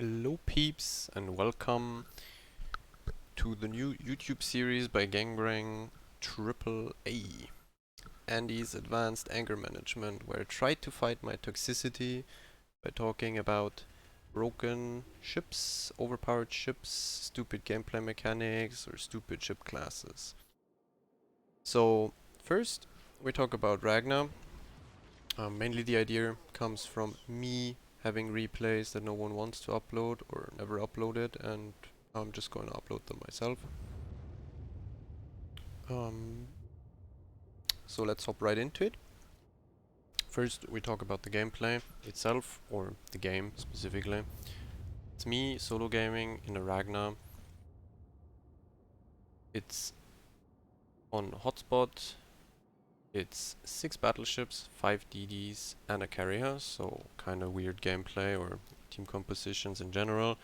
Hello peeps and welcome to the new YouTube series by Gangrang Triple A, Andy's Advanced Anger Management, where I try to fight my toxicity by talking about broken ships, overpowered ships, stupid gameplay mechanics, or stupid ship classes. So first we talk about Ragnar. Mainly the idea comes from me having replays that no one wants to upload or never uploaded, and I'm just going to upload them myself. So let's hop right into it. First we talk about the gameplay itself, or the game specifically. It's me solo gaming in a Ragnar. It's on hotspot. It's 6 battleships, 5 DDs and a carrier, so kinda weird gameplay or team compositions in general.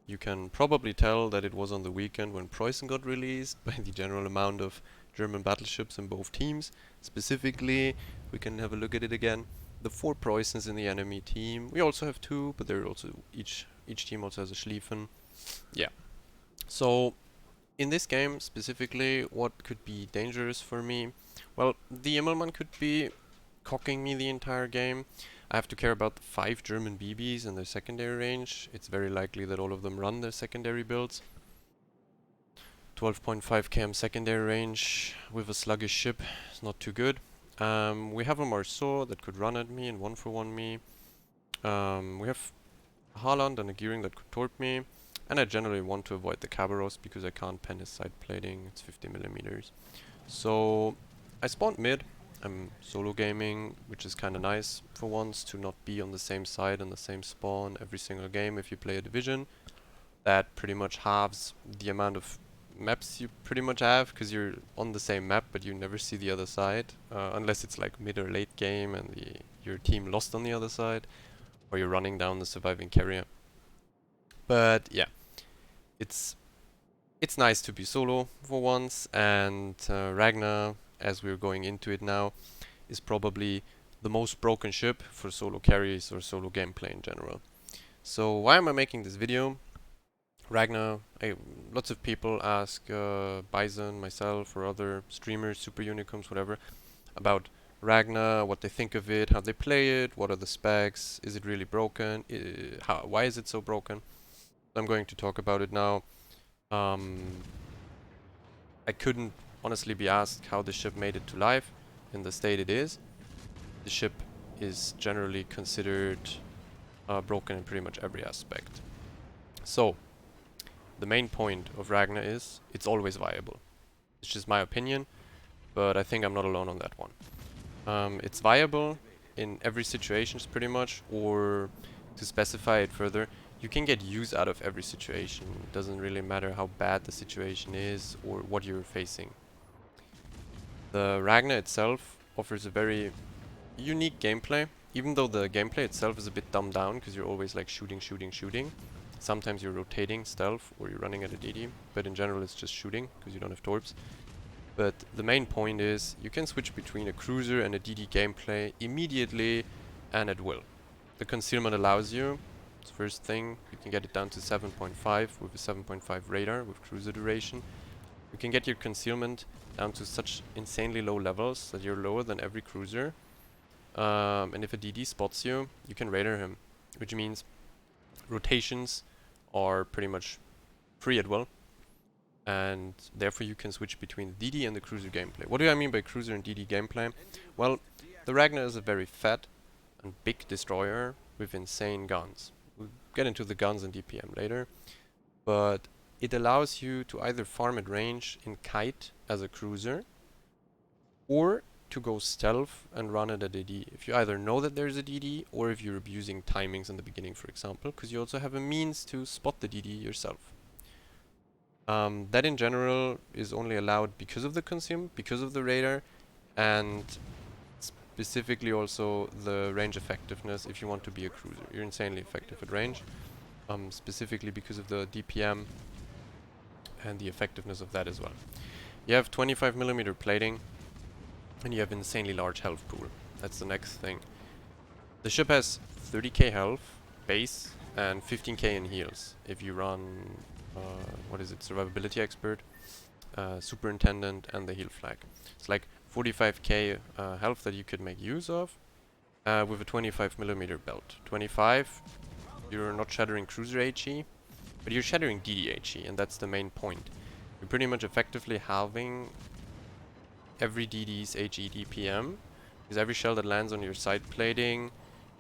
You can probably tell that it was on the weekend when Preußen got released by the general amount of German battleships in both teams. Specifically, we can have a look at it again. The 4 Preußens in the enemy team. We also have 2, but they're also each team also has a Schlieffen. Yeah. So in this game specifically, what could be dangerous for me? Well, the Immelmann could be cocking me the entire game. I have to care about the 5 German BBs and their secondary range. It's very likely that all of them run their secondary builds. 12.5 km secondary range with a sluggish ship is not too good. We have a Marceau that could run at me and 1-for-1 me. We have Haaland and a Gearing that could torp me. And I generally want to avoid the Cabaros because I can't pen his side plating. It's 50mm. So I spawned mid. I'm solo gaming, which is kind of nice for once to not be on the same side and the same spawn every single game if you play a division. That pretty much halves the amount of maps you pretty much have, because you're on the same map but you never see the other side, unless it's like mid or late game and your team lost on the other side, or you're running down the surviving carrier. But yeah, it's nice to be solo for once, and Ragnar, as we're going into it now, is probably the most broken ship for solo carries or solo gameplay in general. So why am I making this video? Ragnar, lots of people ask Bison, myself, or other streamers, Super Unicorns, whatever, about Ragnar, what they think of it, how they play it, what are the specs, is it really broken, why is it so broken? I'm going to talk about it now. I couldn't honestly be asked how the ship made it to life in the state it is. The ship is generally considered broken in pretty much every aspect. So, the main point of Ragnar is it's always viable. It's just my opinion, but I think I'm not alone on that one. It's viable in every situation pretty much, or to specify it further, you can get use out of every situation. It doesn't really matter how bad the situation is or what you're facing. The Ragnar itself offers a very unique gameplay, even though the gameplay itself is a bit dumbed down because you're always like shooting. Sometimes you're rotating stealth or you're running at a DD, but in general it's just shooting because you don't have torps. But the main point is you can switch between a cruiser and a DD gameplay immediately and at will. The concealment allows you, it's the first thing, you can get it down to 7.5 with a 7.5 radar with cruiser duration. You can get your concealment down to such insanely low levels that you're lower than every cruiser. And if a DD spots you, you can radar him, which means rotations are pretty much free at will, and therefore you can switch between the DD and the cruiser gameplay. What do I mean by cruiser and DD gameplay? Well, the Ragnar is a very fat and big destroyer with insane guns. We'll get into the guns and DPM later, but it allows you to either farm at range in kite as a cruiser, or to go stealth and run at a DD. If you either know that there's a DD, or if you're abusing timings in the beginning, for example, because you also have a means to spot the DD yourself. That in general is only allowed because of the consume, because of the radar, and specifically also the range effectiveness. If you want to be a cruiser, you're insanely effective at range, specifically because of the DPM and the effectiveness of that as well. You have 25mm plating, and you have insanely large health pool. That's the next thing. The ship has 30k health base and 15k in heals if you run, what is it, Survivability Expert, Superintendent, and the heal flag. It's like 45k health that you could make use of with a 25mm belt. 25, you're not shattering cruiser HE, but you're shattering DD HE, and that's the main point. You're pretty much effectively halving every DD's HE DPM, because every shell that lands on your side plating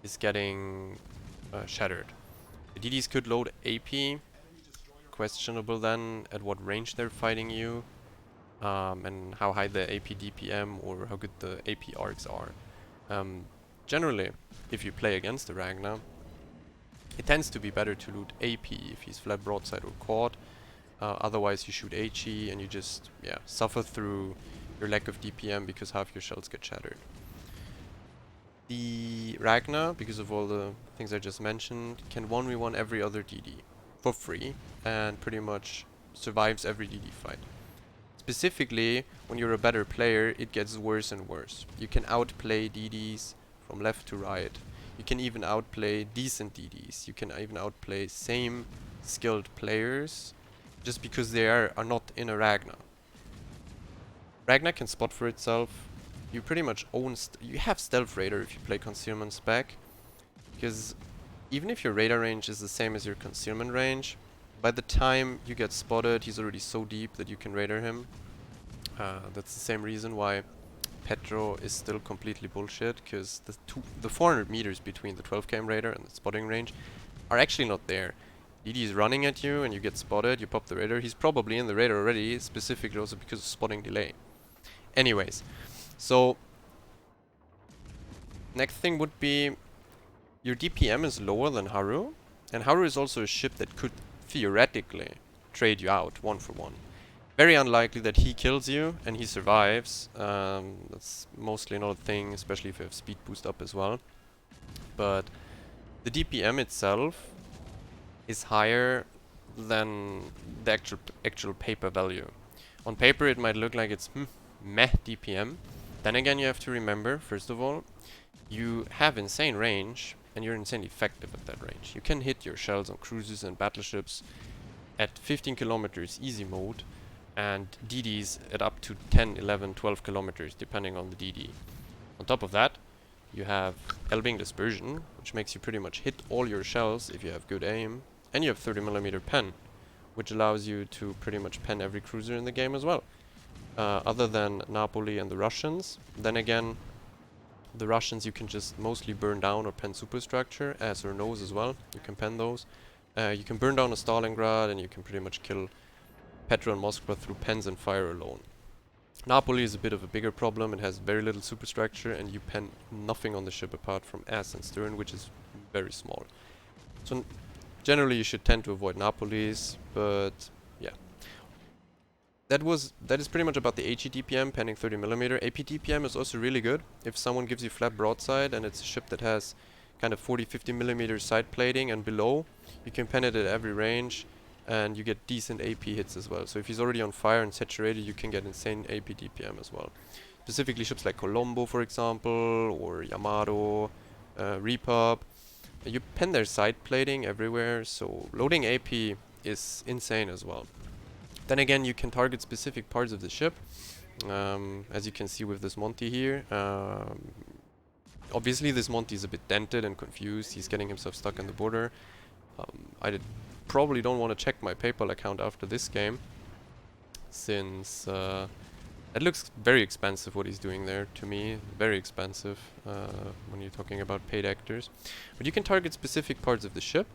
is getting shattered. The DDs could load AP, questionable then at what range they're fighting you, and how high the AP DPM or how good the AP arcs are. Generally, if you play against the Ragnar, it tends to be better to loot AP if he's flat broadside or quad. Otherwise you shoot HE and you just suffer through your lack of DPM because half your shells get shattered. The Ragnar, because of all the things I just mentioned, can 1v1 every other DD for free and pretty much survives every DD fight. Specifically, when you're a better player, it gets worse and worse. You can outplay DDs from left to right. You can even outplay decent DDs. You can even outplay same skilled players just because they are not in a Ragnar. Ragnar can spot for itself. You pretty much own you have Stealth Radar if you play Concealment Spec, because even if your radar range is the same as your concealment range, by the time you get spotted, he's already so deep that you can radar him. That's the same reason why Petro is still completely bullshit, because the 400 meters between the 12 km radar and the spotting range are actually not there. DD is running at you and you get spotted, you pop the radar, he's probably in the radar already, specifically also because of spotting delay. Anyways, so next thing would be your DPM is lower than Haru, and Haru is also a ship that could theoretically trade you out 1-for-1. Very unlikely that he kills you and he survives. That's mostly not a thing, especially if you have speed boost up as well. But the DPM itself is higher than the actual paper value. On paper it might look like it's meh DPM. Then again, you have to remember, first of all, you have insane range and you're insanely effective at that range. You can hit your shells on cruisers and battleships at 15 kilometers easy mode, and DDs at up to 10, 11, 12 kilometers depending on the DD. On top of that, you have Elbing Dispersion, which makes you pretty much hit all your shells if you have good aim, and you have 30mm pen, which allows you to pretty much pen every cruiser in the game as well. Other than Napoli and the Russians, then again, the Russians you can just mostly burn down or pen superstructure, as or nose as well. You can pen those. You can burn down a Stalingrad and you can pretty much kill Petra and Moskva through pens and fire alone. Napoli is a bit of a bigger problem. It has very little superstructure and you pen nothing on the ship apart from ass and stern, which is very small. So generally you should tend to avoid Napolis, but yeah. That is pretty much about the HE DPM, penning 30mm. AP DPM is also really good. If someone gives you flat broadside and it's a ship that has kind of 40-50mm side plating and below, you can pen it at every range and you get decent AP hits as well. So if he's already on fire and saturated, you can get insane AP DPM as well. Specifically ships like Colombo, for example, or Yamato, Repub. You pen their side plating everywhere, so loading AP is insane as well. Then again, you can target specific parts of the ship, as you can see with this Monty here. Obviously this Monty is a bit dented and confused, he's getting himself stuck in the border. I probably don't want to check my PayPal account after this game, since it looks very expensive what he's doing there to me, very expensive when you're talking about paid actors. But you can target specific parts of the ship,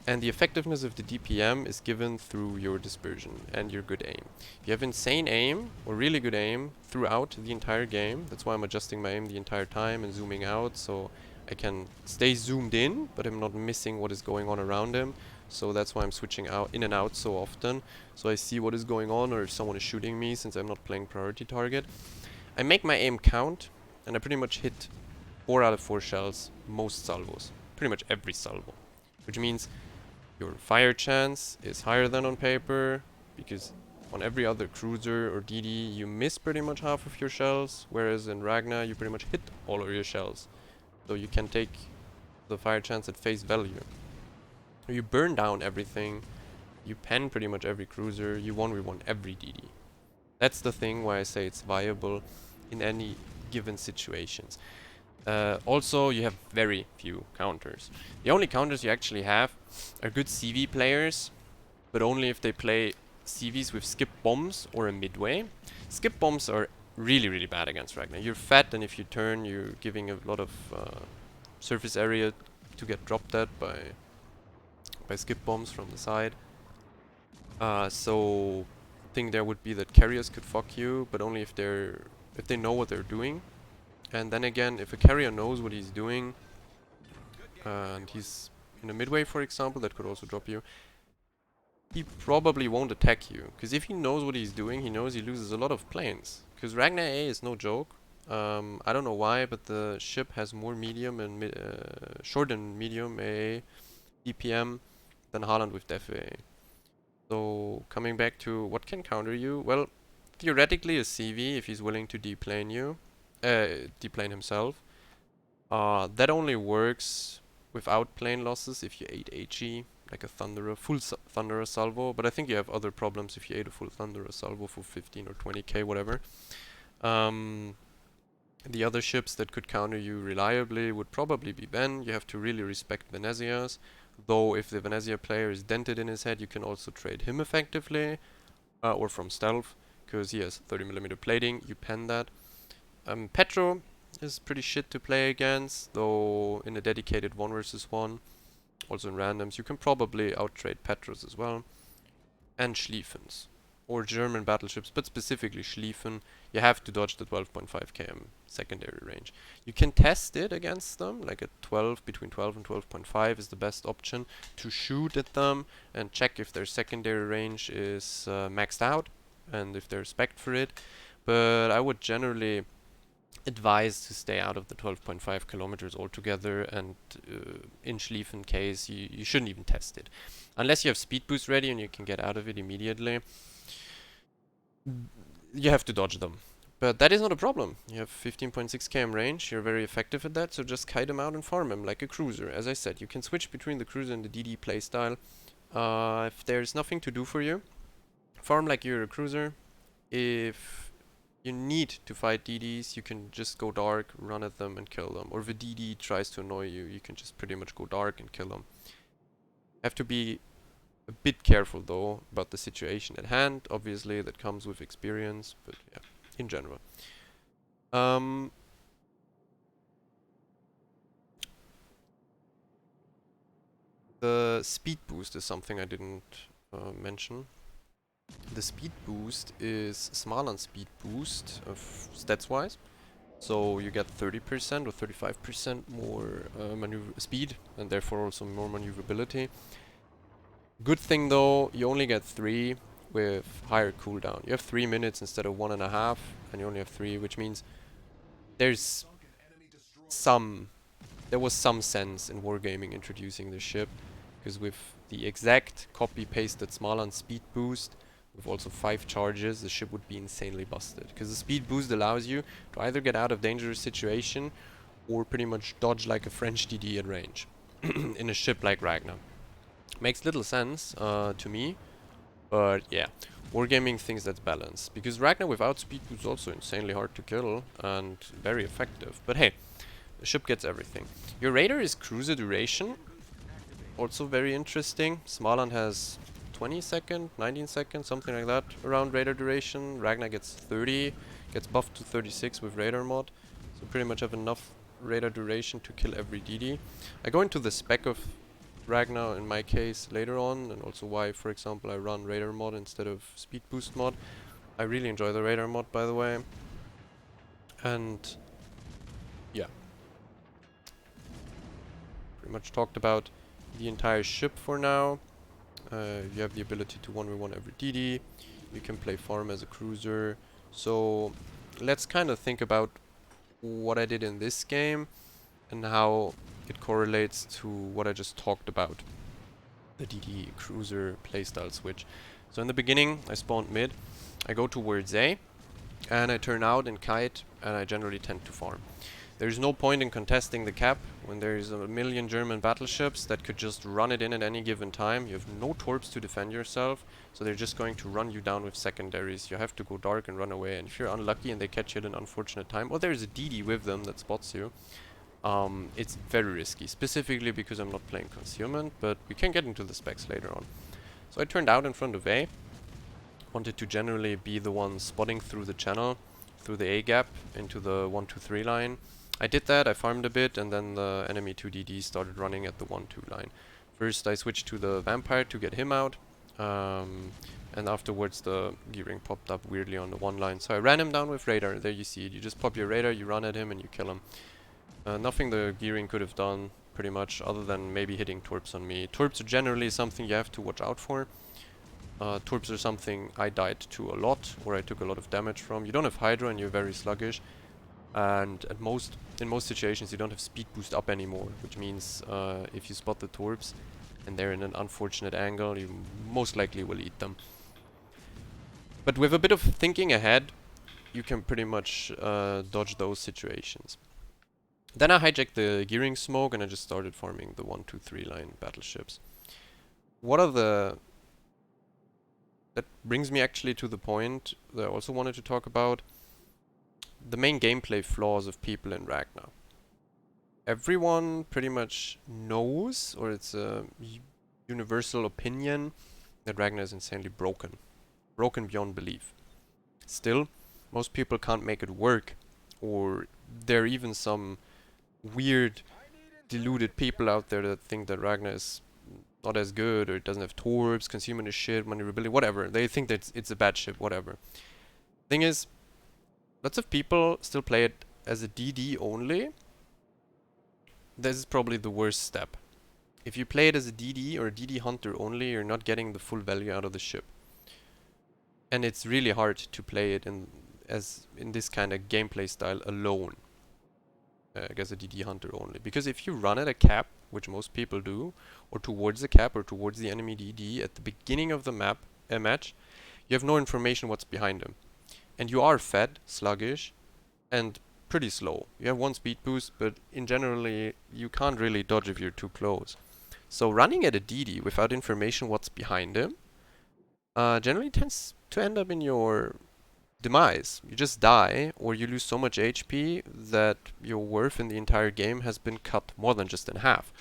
and the effectiveness of the DPM is given through your dispersion and your good aim. If you have insane aim or really good aim throughout the entire game, that's why I'm adjusting my aim the entire time and zooming out, so I can stay zoomed in, but I'm not missing what is going on around him. So that's why I'm switching out in and out so often, so I see what is going on or if someone is shooting me, since I'm not playing priority target. I make my aim count, and I pretty much hit 4 out of 4 shells, most salvos, pretty much every salvo, which means your fire chance is higher than on paper, because on every other cruiser or DD you miss pretty much half of your shells, whereas in Ragnar you pretty much hit all of your shells. So you can take the fire chance at face value. You burn down everything, you pen pretty much every cruiser, you 1v1 every DD. That's the thing why I say it's viable in any given situations. Also, you have very few counters. The only counters you actually have are good CV players, but only if they play CVs with skip bombs or a midway. Skip bombs are really, really bad against Ragnar. You're fat, and if you turn, you're giving a lot of surface area to get dropped at by skip bombs from the side. So thing there would be that carriers could fuck you, but only if they know what they're doing. And then again, if a carrier knows what he's doing, and he's in a midway, for example, that could also drop you, he probably won't attack you. Because if he knows what he's doing, he knows he loses a lot of planes. Because Ragnar A is no joke. I don't know why, but the ship has more medium and short and medium AA DPM than Haaland with def AA. So coming back to what can counter you, well, theoretically a CV if he's willing to deplane you, deplane himself. That only works without plane losses if you 8 HE, like a Thunderer, full Thunderer salvo, but I think you have other problems if you 8 a full Thunderer salvo for 15 or 20k, whatever. The other ships that could counter you reliably would probably be Ven. You have to really respect Venezia's, though if the Venezia player is dented in his head, you can also trade him effectively, or from stealth, because he has 30mm plating, you pen that. Petro is pretty shit to play against, though in a dedicated 1 versus 1, also in randoms, you can probably outtrade Petros as well. And Schlieffens, or German battleships, but specifically Schlieffen, you have to dodge the 12.5 km secondary range. You can test it against them, like at 12, between 12 and 12.5 is the best option to shoot at them and check if their secondary range is maxed out and if they're spec'd for it. But I would generally advised to stay out of the 12.5 kilometers altogether, and in Schlieffen case you shouldn't even test it unless you have speed boost ready and you can get out of it immediately. You have to dodge them, but that is not a problem. You have 15.6 km range, you're very effective at that, so just kite them out and farm them like a cruiser. As I said, you can switch between the cruiser and the DD playstyle. If there's nothing to do for you, farm like you're a cruiser. If you need to fight DDs, you can just go dark, run at them and kill them. Or if a DD tries to annoy you, you can just pretty much go dark and kill them. Have to be a bit careful though about the situation at hand. Obviously that comes with experience, but yeah, in general. The speed boost is something I didn't mention. The speed boost is Smalan speed boost stats wise. So you get 30% or 35% more maneuver speed and therefore also more maneuverability. Good thing though, you only get 3 with higher cooldown. You have 3 minutes instead of 1.5, and you only have 3, which means there was some sense in wargaming introducing this ship, because with the exact copy-pasted Smalan speed boost, with also 5 charges, the ship would be insanely busted. Because the speed boost allows you to either get out of dangerous situation or pretty much dodge like a French DD at range in a ship like Ragnar. Makes little sense to me, but yeah, wargaming thinks that's balanced. Because Ragnar without speed boost is also insanely hard to kill and very effective. But hey, the ship gets everything. Your radar is cruiser duration, also very interesting. Smalan has 20 seconds, 19 seconds, something like that around radar duration. Ragnar gets 30, gets buffed to 36 with radar mod. So pretty much have enough radar duration to kill every DD. I go into the spec of Ragnar in my case later on, and also why, for example, I run radar mod instead of speed boost mod. I really enjoy the radar mod, by the way. And yeah, pretty much talked about the entire ship for now. You have the ability to 1v1 every DD. You can play farm as a cruiser. So let's kind of think about what I did in this game and how it correlates to what I just talked about, the DD cruiser playstyle switch. So in the beginning I spawned mid, I go towards A and I turn out and kite, and I generally tend to farm. There's no point in contesting the cap when there's a million German battleships that could just run it in at any given time. You have no torps to defend yourself, so they're just going to run you down with secondaries. You have to go dark and run away, and if you're unlucky and they catch you at an unfortunate time, or there's a DD with them that spots you, it's very risky, specifically because I'm not playing concealment, but we can get into the specs later on. So I turned out in front of A, wanted to generally be the one spotting through the channel, through the A gap, into the 1-2-3 line. I did that, I farmed a bit, and then the enemy 2DD started running at the 1-2 line. First I switched to the Vampire to get him out, and afterwards the Gearing popped up weirdly on the 1 line. So I ran him down with Radar. There you see it, you just pop your Radar, you run at him and you kill him. Nothing the Gearing could have done, pretty much, other than maybe hitting Torps on me. Torps are generally something you have to watch out for. Torps are something I died to a lot, or I took a lot of damage from. You don't have Hydra and you're very sluggish. And in most situations you don't have speed boost up anymore, which means if you spot the Torps and they're in an unfortunate angle, you most likely will eat them. But with a bit of thinking ahead, you can pretty much dodge those situations. Then I hijacked the Gearing smoke and I just started farming the 1-2-3 line battleships. That brings me actually to the point that I also wanted to talk about. The main gameplay flaws of people in Ragnar. Everyone pretty much knows, or it's a universal opinion, that Ragnar is insanely broken. Broken beyond belief. Still, most people can't make it work, or there are even some weird, deluded people out there that think that Ragnar is not as good, or it doesn't have torps, consumer is shit, maneuverability, whatever. They think that it's a bad ship, whatever. Thing is, lots of people still play it as a DD only. This is probably the worst step. If you play it as a DD or a DD hunter only, you're not getting the full value out of the ship. And it's really hard to play it in this kind of gameplay style alone. I guess a DD hunter only. Because if you run at a cap, which most people do, or towards the cap or towards the enemy DD at the beginning of the match, you have no information what's behind him. And you are fed, sluggish, and pretty slow. You have 1 speed boost, but in generally you can't really dodge if you're too close. So running at a DD without information what's behind him generally tends to end up in your demise. You just die, or you lose so much HP that your worth in the entire game has been cut more than just in half.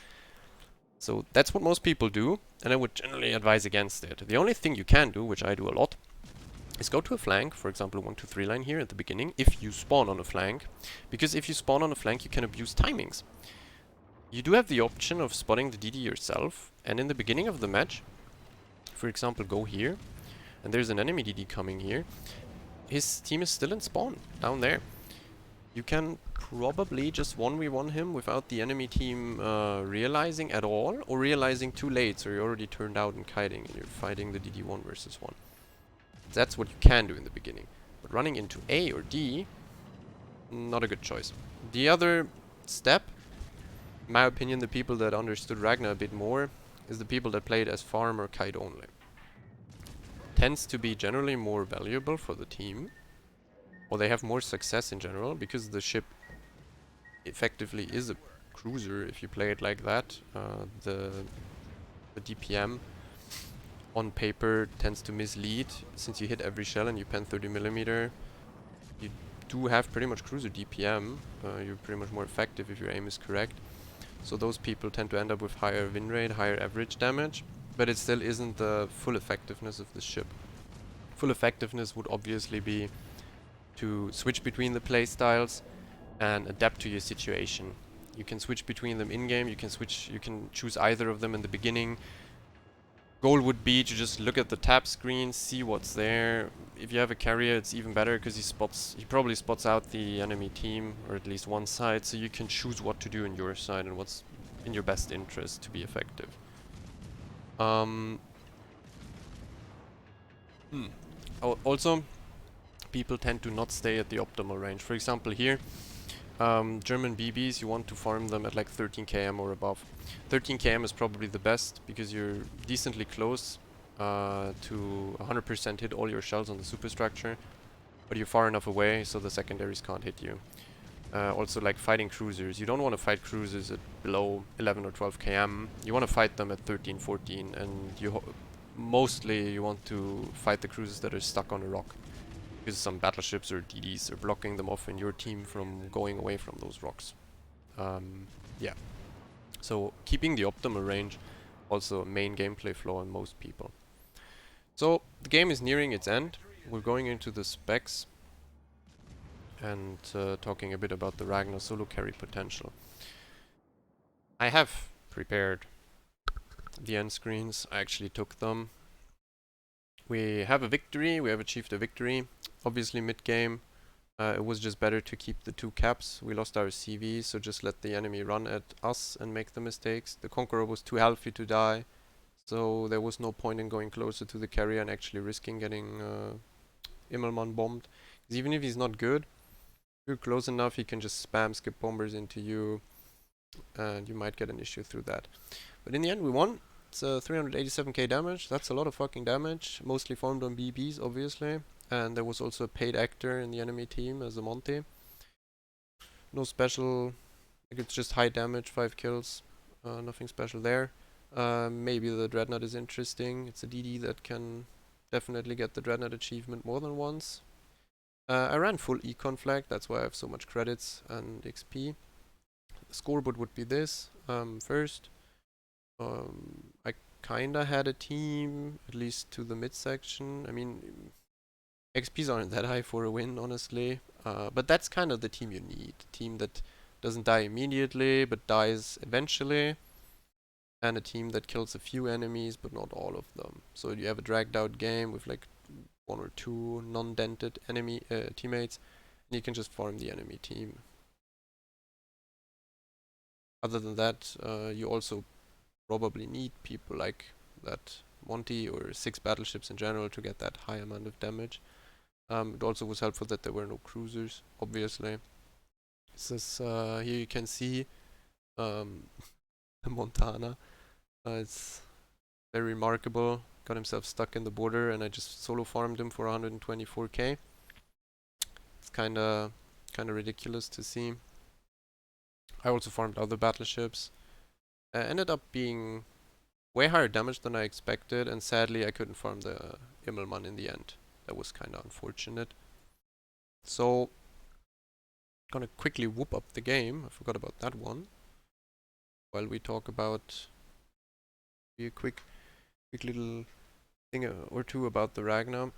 So that's what most people do, and I would generally advise against it. The only thing you can do, which I do a lot, is go to a flank, for example 1-2-3 line here at the beginning, if you spawn on a flank. Because if you spawn on a flank, you can abuse timings. You do have the option of spotting the DD yourself, and in the beginning of the match, for example go here, and there's an enemy DD coming here, his team is still in spawn, down there. You can probably just 1v1 him without the enemy team realizing at all, or realizing too late, so you're already turned out and kiting, and you're fighting the DD1 versus 1. That's what you can do in the beginning. But running into A or D, not a good choice. The other step, in my opinion, the people that understood Ragnar a bit more, is the people that played as farm or kite only. Tends to be generally more valuable for the team, or they have more success in general, because the ship effectively is a cruiser if you play it like that. The DPM on paper tends to mislead, since you hit every shell and you pen 30mm. You do have pretty much cruiser DPM. You're pretty much more effective if your aim is correct. So those people tend to end up with higher win rate, higher average damage, but it still isn't the full effectiveness of the ship. Full effectiveness would obviously be to switch between the playstyles and adapt to your situation. You can switch between them in-game, you can choose either of them in the beginning. Goal would be to just look at the tab screen, see what's there. If you have a carrier, it's even better because he probably spots out the enemy team, or at least one side, so you can choose what to do in your side and what's in your best interest to be effective. Also, people tend to not stay at the optimal range. For example, here, German BBs, you want to farm them at like 13 km or above. 13 km is probably the best because you're decently close to 100% hit all your shells on the superstructure, but you're far enough away so the secondaries can't hit you. Also, like fighting cruisers. You don't want to fight cruisers at below 11 or 12 km. You want to fight them at 13, 14, and mostly you want to fight the cruisers that are stuck on a rock. Because some battleships or DDs are blocking them off in your team from going away from those rocks. Yeah. So keeping the optimal range, also a main gameplay flaw in most people. So the game is nearing its end. We're going into the specs and talking a bit about the Ragnar solo carry potential. I have prepared the end screens. I actually took them. We have a victory. We have achieved a victory. Obviously mid-game it was just better to keep the 2 caps. We lost our CV, so just let the enemy run at us and make the mistakes. The Conqueror was too healthy to die, so there was no point in going closer to the carrier and actually risking getting Immelmann bombed. Because even if he's not good, if you're close enough, he can just spam skip bombers into you, and you might get an issue through that. But in the end, we won. It's 387k damage. That's a lot of fucking damage. Mostly farmed on BBs, obviously. And there was also a paid actor in the enemy team as a Monty. No special. Like it's just high damage, 5 kills. Nothing special there. Maybe the Dreadnought is interesting. It's a DD that can definitely get the Dreadnought achievement more than once. I ran full econ flag, that's why I have so much credits and XP. The scoreboard would be this. First, I kinda had a team, at least to the midsection. I mean, XPs aren't that high for a win, honestly. But that's kind of the team you need. A team that doesn't die immediately, but dies eventually. And a team that kills a few enemies, but not all of them. So you have a dragged out game with like 1 or 2 non-dented enemy teammates, and you can just farm the enemy team. Other than that, you also probably need people like that Monty or 6 battleships in general to get that high amount of damage. It also was helpful that there were no cruisers, obviously. This is, here you can see Montana. It's very remarkable. Got himself stuck in the border and I just solo farmed him for 124k. It's kinda ridiculous to see. I also farmed other battleships. Ended up being way higher damage than I expected, and sadly I couldn't farm the Immelmann in the end. That was kinda unfortunate. So, gonna quickly whoop up the game. I forgot about that one. While we talk about a quick little thing or two about the Ragnar.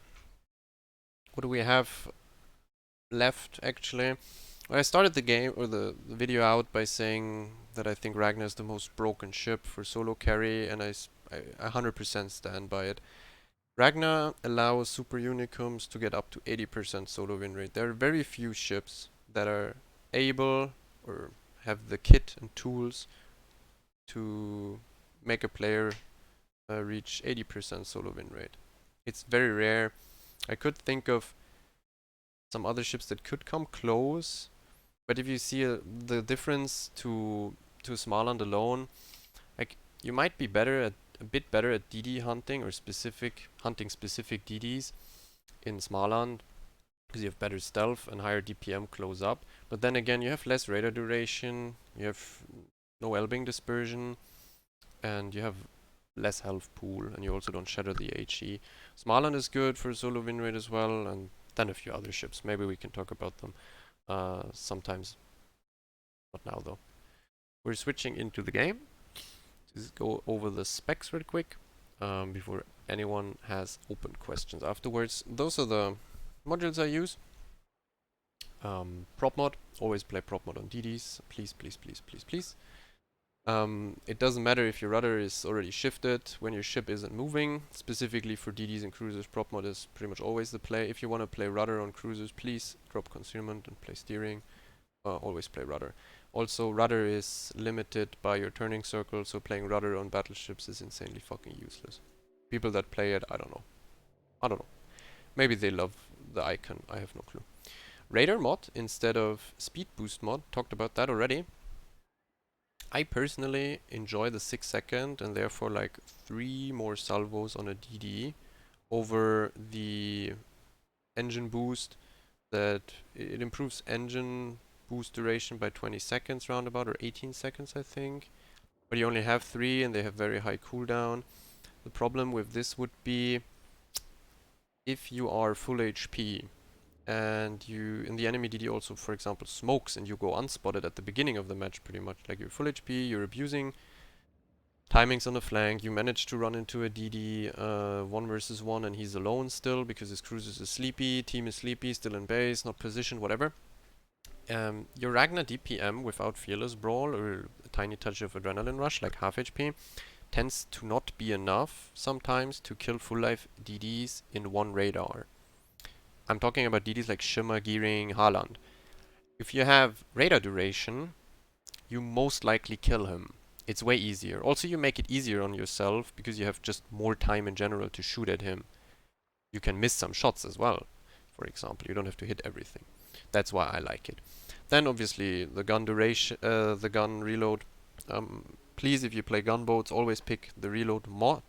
What do we have left actually? Well, I started the game or the video out by saying that I think Ragnar is the most broken ship for solo carry, and I 100% stand by it. Ragnar allows super unicums to get up to 80% solo win rate. There are very few ships that are able or have the kit and tools to make a player reach 80% solo win rate. It's very rare. I could think of some other ships that could come close, but if you see the difference to Smaland alone, like you might be a bit better at DD hunting or hunting specific DDs in Smaland because you have better stealth and higher DPM close up. But then again, you have less radar duration, you have no Elbing dispersion, and you have less health pool, and you also don't shatter the HE. Smaland is good for solo win rate as well, and then a few other ships. Maybe we can talk about them sometimes. Not now though. We're switching into the game. Just go over the specs real quick before anyone has open questions afterwards. Those are the modules I use. Prop mod. Always play prop mod on DDs. Please, please, please, please, please. It doesn't matter if your rudder is already shifted when your ship isn't moving. Specifically for DDs and cruisers, prop mod is pretty much always the play. If you want to play rudder on cruisers, please drop concealment and play steering. Always play rudder. Also, rudder is limited by your turning circle, so playing rudder on battleships is insanely fucking useless. People that play it, I don't know. Maybe they love the icon, I have no clue. Radar mod instead of speed boost mod, talked about that already. I personally enjoy the 6 second and therefore like 3 more salvos on a DD over the engine boost. That it improves engine boost duration by 20 seconds roundabout, or 18 seconds I think. But you only have 3 and they have very high cooldown. The problem with this would be if you are full HP and you in the enemy DD also, for example, smokes and you go unspotted at the beginning of the match pretty much, like you're full HP, you're abusing timings on the flank, you manage to run into a DD 1 versus 1 and he's alone still because his cruisers is sleepy, team is sleepy, still in base, not positioned, whatever. Your Ragnar DPM without Fearless Brawl or a tiny touch of Adrenaline Rush, like half HP, tends to not be enough sometimes to kill full life DDs in one radar. I'm talking about DDs like Shimmer, Gearing, Haaland. If you have radar duration, you most likely kill him. It's way easier. Also, you make it easier on yourself because you have just more time in general to shoot at him. You can miss some shots as well, for example. You don't have to hit everything. That's why I like it. Then obviously the gun duration, the gun reload. Please, if you play gunboats, always pick the reload mod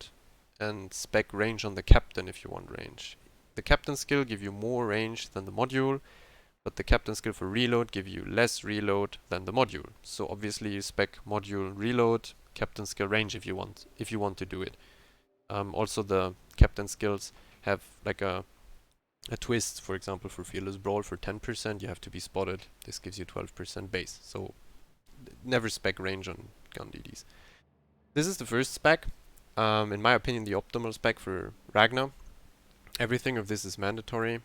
and spec range on the captain if you want range. The captain skill give you more range than the module, but the captain skill for reload give you less reload than the module. So obviously you spec module reload, captain skill range if you want to do it. Also the captain skills have like a twist, for example, for Fearless Brawl for 10% you have to be spotted. This gives you 12% base. So never spec range on gun DDs. This is the first spec. In my opinion, the optimal spec for Ragnar. Everything of this is mandatory.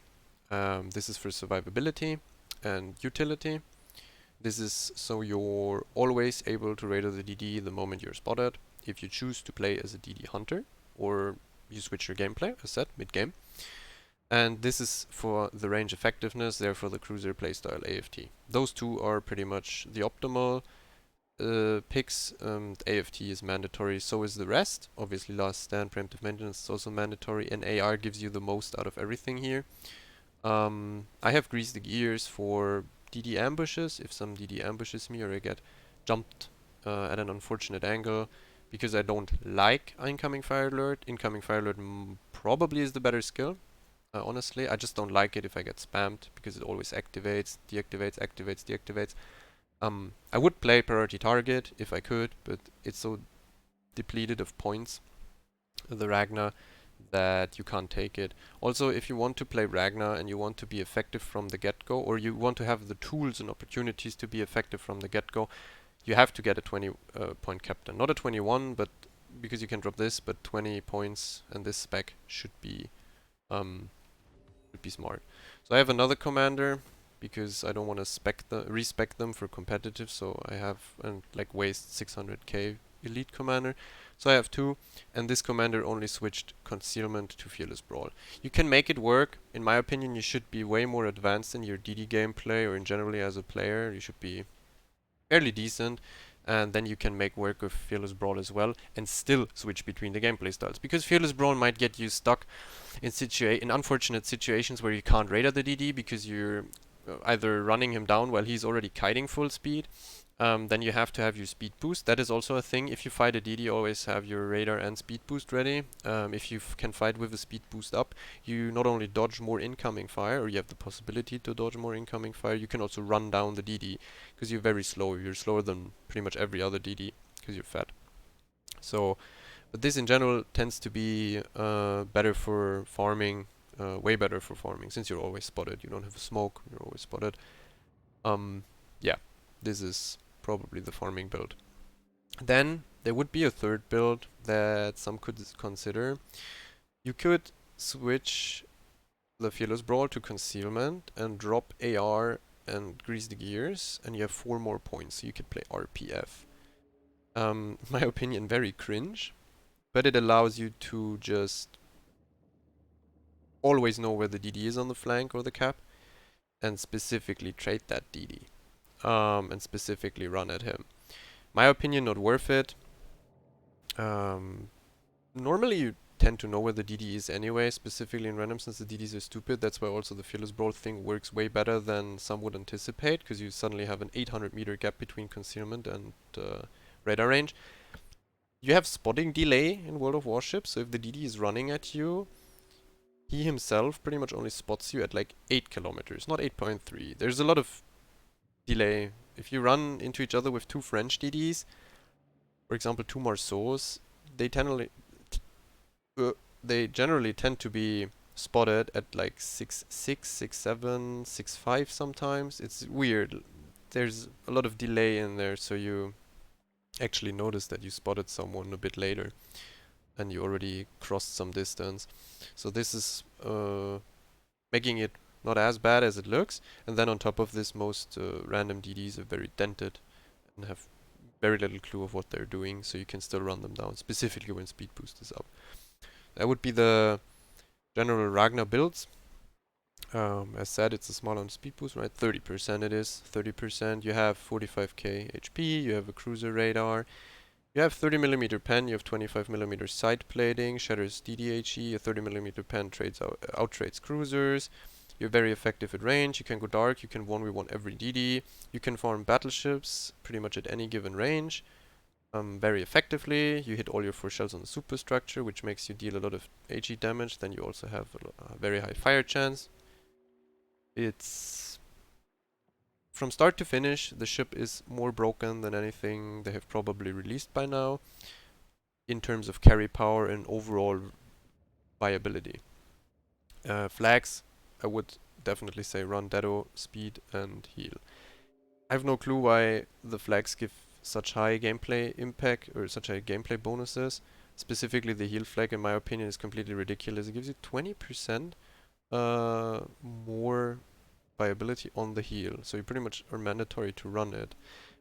This is for survivability and utility. This is so you're always able to radar the DD the moment you're spotted. If you choose to play as a DD hunter, or you switch your gameplay, as said, mid-game. And this is for the range effectiveness, therefore the cruiser playstyle AFT. Those two are pretty much the optimal picks. AFT is mandatory, so is the rest. Obviously last stand, preemptive maintenance is also mandatory, and AR gives you the most out of everything here. I have greased the gears for DD ambushes, if some DD ambushes me or I get jumped at an unfortunate angle, because I don't like incoming fire alert. Incoming fire alert probably is the better skill. Honestly, I just don't like it if I get spammed, because it always activates, deactivates, activates, deactivates. I would play priority target if I could, but it's so depleted of points, the Ragnar, that you can't take it. Also, if you want to play Ragnar and you want to be effective from the get-go, or you want to have the tools and opportunities to be effective from the get-go, you have to get a 20 point captain. Not a 21, but because you can drop this, but 20 points and this spec should be smart. So I have another commander because I don't want to respec them for competitive, so I have like waste 600k elite commander. So I have two, and this commander only switched concealment to Fearless Brawl. You can make it work. In my opinion, you should be way more advanced in your DD gameplay, or in generally as a player. You should be fairly decent, and then you can make work with Fearless Brawl as well, and still switch between the gameplay styles. Because Fearless Brawl might get you stuck in unfortunate situations where you can't radar the DD because you're either running him down while he's already kiting full speed. Then you have to have your speed boost. That is also a thing. If you fight a DD, always have your radar and speed boost ready. If you can fight with a speed boost up, you not only dodge more incoming fire, or you have the possibility to dodge more incoming fire, you can also run down the DD, because you're very slow. You're slower than pretty much every other DD, because you're fat. So, but this in general tends to be better for farming, way better for farming, since you're always spotted. You don't have a smoke, you're always spotted. Yeah, this is probably the farming build. Then there would be a third build that some could consider. You could switch the Fearless Brawl to concealment and drop AR and grease the gears, and you have 4 more points, so you could play RPF. In my opinion, very cringe, but it allows you to just always know where the DD is on the flank or the cap, and specifically trade that DD. And specifically run at him. My opinion, not worth it. Normally you tend to know where the DD is anyway, specifically in random, since the DDs are stupid. That's why also the Fearless Brawl thing works way better than some would anticipate, because you suddenly have an 800 meter gap between concealment and radar range. You have spotting delay in World of Warships, so if the DD is running at you, he himself pretty much only spots you at like 8 kilometers, not 8.3. There's a lot of delay. If you run into each other with two French DDs, for example, two Marceaus, they generally tend to be spotted at like 6.6, 6.7, 6.5 sometimes. It's weird. There's a lot of delay in there, so you actually notice that you spotted someone a bit later and you already crossed some distance. So this is making it not as bad as it looks. And then on top of this, most random DDs are very dented and have very little clue of what they're doing, so you can still run them down, specifically when speed boost is up. That would be the general Ragnar builds. As said, it's a small on speed boost, right? 30% it is. 30%. You have 45k HP, you have a cruiser radar, you have 30mm pen, you have 25mm side plating, shatters DDHE, a 30mm pen out-trades cruisers. You're very effective at range, you can go dark, you can 1v1 every DD, you can farm battleships pretty much at any given range. Very effectively, you hit all your 4 shells on the superstructure, which makes you deal a lot of HE damage. Then you also have a very high fire chance. It's from start to finish, the ship is more broken than anything they have probably released by now in terms of carry power and overall viability. Flags, I would definitely say run Dado, speed and heal. I have no clue why the flags give such high gameplay impact or such high gameplay bonuses. Specifically the heal flag, in my opinion, is completely ridiculous. It gives you 20% more viability on the heal, so you pretty much are mandatory to run it.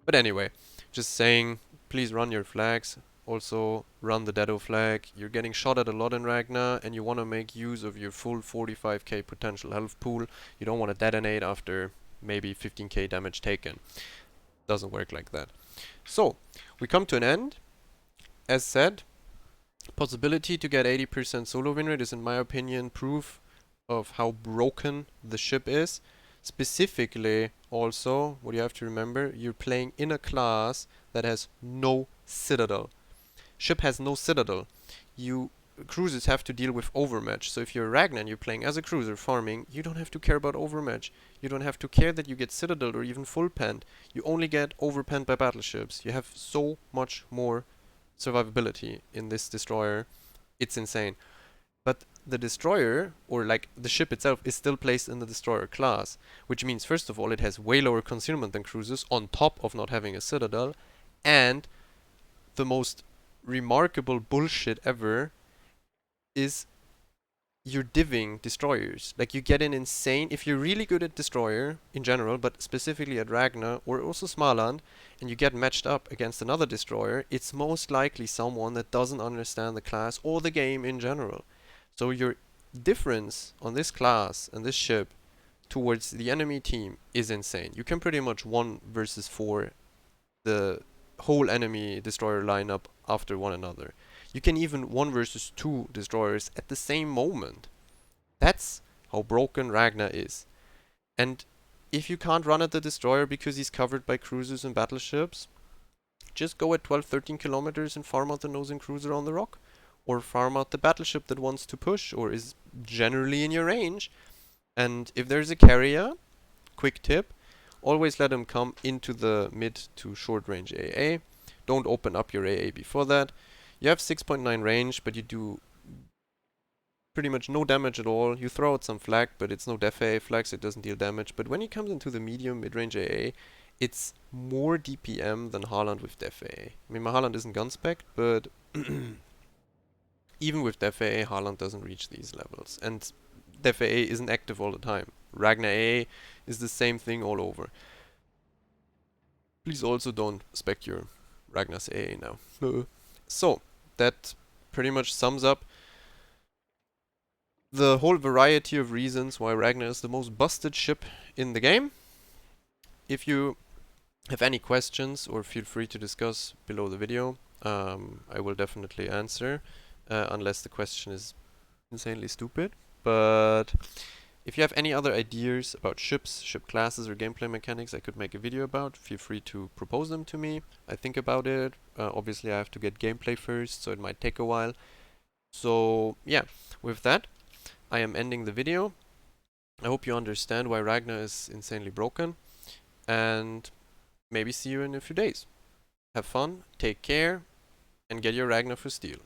But anyway, just saying, please run your flags. Also run the Dado flag. You're getting shot at a lot in Ragnar and you want to make use of your full 45k potential health pool. You don't want to detonate after maybe 15k damage taken. Doesn't work like that. So, we come to an end. As said, possibility to get 80% solo win rate is, in my opinion, proof of how broken the ship is. Specifically, also, what you have to remember, you're playing in a class that has no citadel. Ship has no citadel. Cruisers have to deal with overmatch. So if you're Ragnar and you're playing as a cruiser farming, you don't have to care about overmatch. You don't have to care that you get citadel or even full pent. You only get overpent by battleships. You have so much more survivability in this destroyer. It's insane. But the destroyer, or like the ship itself, is still placed in the destroyer class, which means first of all it has way lower concealment than cruisers on top of not having a citadel, and the most remarkable bullshit ever is you're divvying destroyers. Like you get an insane, if you're really good at destroyer in general, but specifically at Ragnar or also Smaland, and you get matched up against another destroyer, it's most likely someone that doesn't understand the class or the game in general. So your difference on this class and this ship towards the enemy team is insane. You can pretty much 1 versus 4 the whole enemy destroyer lineup after one another. You can even 1 versus 2 destroyers at the same moment. That's how broken Ragnar is. And if you can't run at the destroyer because he's covered by cruisers and battleships, just go at 12-13 kilometers and farm out the nosing cruiser on the rock. Or farm out the battleship that wants to push or is generally in your range. And if there's a carrier, quick tip, always let him come into the mid to short range AA. Don't open up your AA before that. You have 6.9 range, but you do pretty much no damage at all. You throw out some flag, but it's no def AA flag, so it doesn't deal damage. But when he comes into the medium mid-range AA, it's more DPM than Haaland with def AA. I mean, my Haaland isn't gun spec, but even with def AA, Haaland doesn't reach these levels. And def AA isn't active all the time. Ragnar AA is the same thing all over. Please also don't spec your Ragnar's AA now. So, that pretty much sums up the whole variety of reasons why Ragnar is the most busted ship in the game. If you have any questions, or feel free to discuss below the video, I will definitely answer, unless the question is insanely stupid. But if you have any other ideas about ships, ship classes, or gameplay mechanics I could make a video about, feel free to propose them to me. I think about it. Obviously I have to get gameplay first, so it might take a while. So yeah, with that, I am ending the video. I hope you understand why Ragnar is insanely broken. and maybe see you in a few days. Have fun, take care, and get your Ragnar for steel.